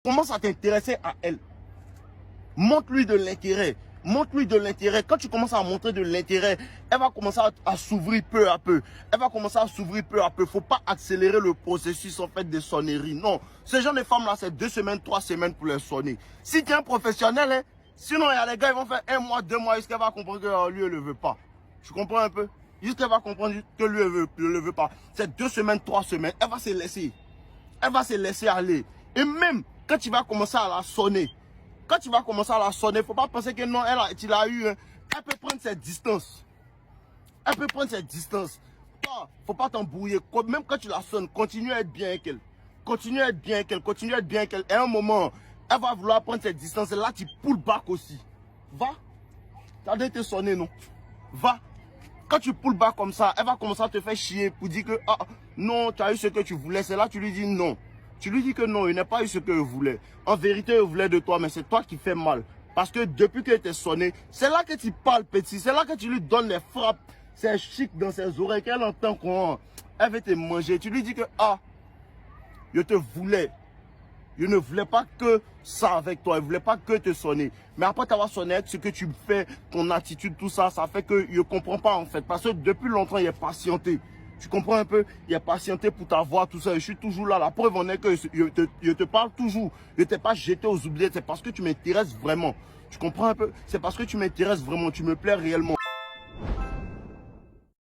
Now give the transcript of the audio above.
Commence à t'intéresser à elle. Montre-lui de l'intérêt. Montre-lui de l'intérêt. Quand tu commences à montrer de l'intérêt, elle va commencer à s'ouvrir peu à peu. Elle va commencer à s'ouvrir peu à peu. Il ne faut pas accélérer le processus en fait des sonneries. Non. Ces gens de femmes-là, c'est 2 semaines, 3 semaines pour les sonner. Si tu es un professionnel, hein, sinon il y a les gars, ils vont faire 1 mois, 2 mois, jusqu'à va comprendre que lui, elle ne le veut pas. Tu comprends un peu? Jusqu'à va comprendre que lui, elle ne le veut pas. C'est 2 semaines, 3 semaines. Elle va se laisser. Elle va se laisser aller. Et même quand tu vas commencer à la sonner, quand tu vas commencer à la sonner, il ne faut pas penser que non, tu l'as eu. Hein. Elle peut prendre ses distances. Elle peut prendre ses distances. Toi, il ne faut pas t'embrouiller. Même quand tu la sonnes, continue à être bien avec elle. Continue à être bien avec elle. Continue à être bien avec elle. Et à un moment, elle va vouloir prendre ses distances. Et là, tu pull back aussi. Va. Tu as déjà été sonné, non? Va. Quand tu pull back comme ça, elle va commencer à te faire chier pour dire que ah, non, tu as eu ce que tu voulais. C'est là que tu lui dis non. Tu lui dis que non, il n'a pas eu ce qu'il voulait. En vérité, il voulait de toi, mais c'est toi qui fais mal. Parce que depuis qu'il était sonné, c'est là que tu parles petit. C'est là que tu lui donnes les frappes. C'est chic dans ses oreilles. Qu'elle entend qu'on elle veut te manger. Tu lui dis que ah, je te voulais. Je ne voulais pas que ça avec toi. Je ne voulais pas que te sonner. Mais après t'avoir sonné, ce que tu fais, ton attitude, tout ça, ça fait que je ne comprends pas en fait. Parce que depuis longtemps, il est patienté. Tu comprends un peu? Il a patienté pour t'avoir, tout ça. Je suis toujours là. La preuve en est que je te parle toujours. Je ne t'ai pas jeté aux oubliettes. C'est parce que tu m'intéresses vraiment. Tu comprends un peu? C'est parce que tu m'intéresses vraiment. Tu me plais réellement.